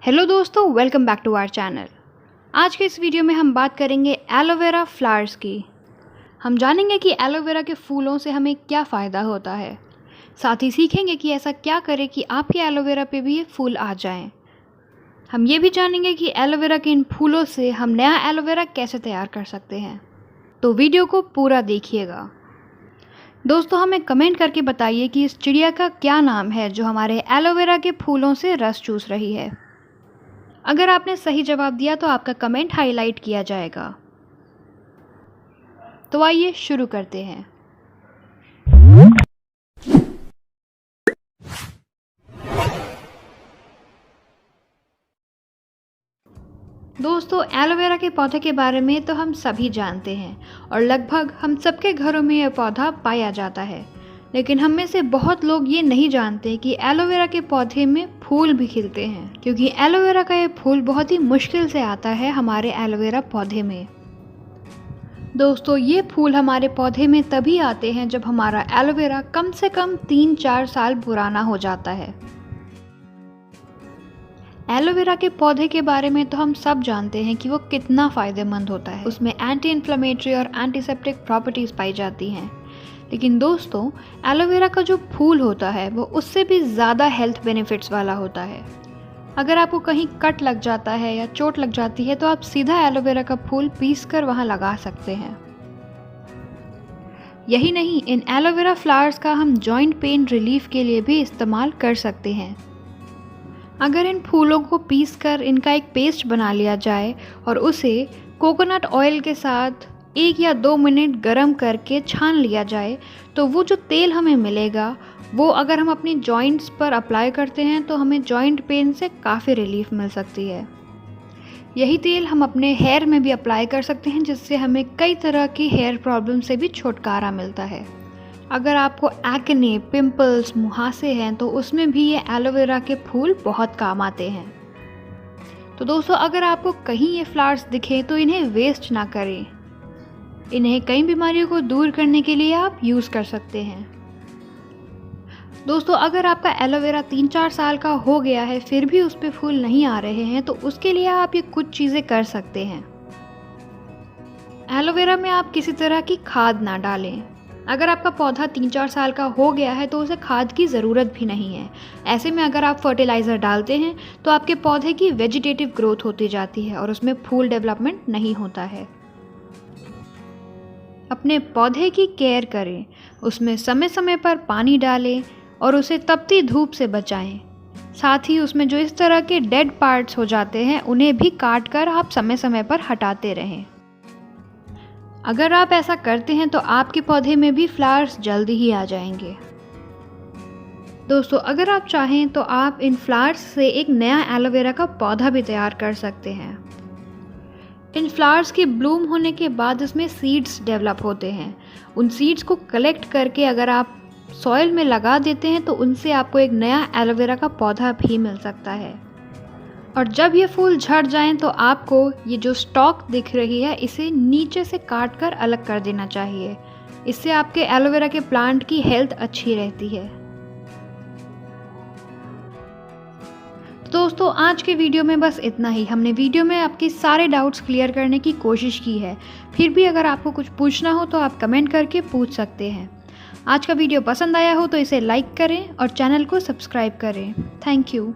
Hello दोस्तों, welcome back to our channel. आज के इस वीडियो में हम बात करेंगे एलोवेरा फ्लावर्स की। हम जानेंगे कि एलोवेरा के फूलों से हमें क्या फ़ायदा होता है। साथ ही सीखेंगे कि ऐसा क्या करें कि आपके एलोवेरा पे भी ये फूल आ जाएं। हम ये भी जानेंगे कि एलोवेरा के इन फूलों से हम नया एलोवेरा कैसे तैयार कर सकते हैं। तो वीडियो को पूरा देखिएगा। दोस्तों, हमें कमेंट करके बताइए कि इस चिड़िया का क्या नाम है जो हमारे एलोवेरा के फूलों से रस चूस रही है। अगर आपने सही जवाब दिया तो आपका कमेंट हाईलाइट किया जाएगा। तो आइए शुरू करते हैं। दोस्तों, एलोवेरा के पौधे के बारे में तो हम सभी जानते हैं और लगभग हम सबके घरों में यह पौधा पाया जाता है। लेकिन हम में से बहुत लोग ये नहीं जानते कि एलोवेरा के पौधे में फूल भी खिलते हैं, क्योंकि एलोवेरा का ये फूल बहुत ही मुश्किल से आता है हमारे एलोवेरा पौधे में। दोस्तों, ये फूल हमारे पौधे में तभी आते हैं जब हमारा एलोवेरा कम से कम 3-4 साल पुराना हो जाता है। एलोवेरा के पौधे के बारे में तो हम सब जानते हैं कि वो कितना फ़ायदेमंद होता है। उसमें एंटी इन्फ्लेमेटरी और एंटीसेप्टिक प्रॉपर्टीज़ पाई जाती हैं। लेकिन दोस्तों, एलोवेरा का जो फूल होता है वो उससे भी ज़्यादा हेल्थ बेनिफिट्स वाला होता है। अगर आपको कहीं कट लग जाता है या चोट लग जाती है तो आप सीधा एलोवेरा का फूल पीस कर वहाँ लगा सकते हैं। यही नहीं, इन एलोवेरा फ्लावर्स का हम जॉइंट पेन रिलीफ के लिए भी इस्तेमाल कर सकते हैं। अगर इन फूलों को पीसकर इनका एक पेस्ट बना लिया जाए और उसे कोकोनट ऑयल के साथ 1 या 2 मिनट गरम करके छान लिया जाए तो वो जो तेल हमें मिलेगा वो अगर हम अपनी जॉइंट्स पर अप्लाई करते हैं तो हमें जॉइंट पेन से काफ़ी रिलीफ मिल सकती है। यही तेल हम अपने हेयर में भी अप्लाई कर सकते हैं, जिससे हमें कई तरह की हेयर प्रॉब्लम से भी छुटकारा मिलता है। अगर आपको एक्ने, पिंपल्स, मुहासे हैं तो उसमें भी ये एलोवेरा के फूल बहुत काम आते हैं। तो दोस्तों, अगर आपको कहीं ये फ्लावर्स दिखे तो इन्हें वेस्ट ना करें। इन्हें कई बीमारियों को दूर करने के लिए आप यूज़ कर सकते हैं। दोस्तों, अगर आपका एलोवेरा 3-4 साल का हो गया है फिर भी उस पे फूल नहीं आ रहे हैं तो उसके लिए आप ये कुछ चीज़ें कर सकते हैं। एलोवेरा में आप किसी तरह की खाद ना डालें। अगर आपका पौधा 3-4 साल का हो गया है तो उसे खाद की ज़रूरत भी नहीं है। ऐसे में अगर आप फर्टिलाइज़र डालते हैं तो आपके पौधे की वेजिटेटिव ग्रोथ होती जाती है और उसमें फूल डेवलपमेंट नहीं होता है। अपने पौधे की केयर करें, उसमें समय समय पर पानी डालें और उसे तपती धूप से बचाएं। साथ ही उसमें जो इस तरह के डेड पार्ट्स हो जाते हैं उन्हें भी काट कर आप समय समय पर हटाते रहें। अगर आप ऐसा करते हैं तो आपके पौधे में भी फ्लावर्स जल्दी ही आ जाएंगे। दोस्तों, अगर आप चाहें तो आप इन फ्लावर्स से एक नया एलोवेरा का पौधा भी तैयार कर सकते हैं। इन फ्लावर्स के ब्लूम होने के बाद इसमें सीड्स डेवलप होते हैं। उन सीड्स को कलेक्ट करके अगर आप सॉइल में लगा देते हैं तो उनसे आपको एक नया एलोवेरा का पौधा भी मिल सकता है। और जब ये फूल झड़ जाएं तो आपको ये जो स्टॉक दिख रही है इसे नीचे से काट कर अलग कर देना चाहिए। इससे आपके एलोवेरा के प्लांट की हेल्थ अच्छी रहती है। दोस्तों, आज के वीडियो में बस इतना ही। हमने वीडियो में आपके सारे डाउट्स क्लियर करने की कोशिश की है। फिर भी अगर आपको कुछ पूछना हो तो आप कमेंट करके पूछ सकते हैं। आज का वीडियो पसंद आया हो तो इसे लाइक करें और चैनल को सब्सक्राइब करें। Thank you.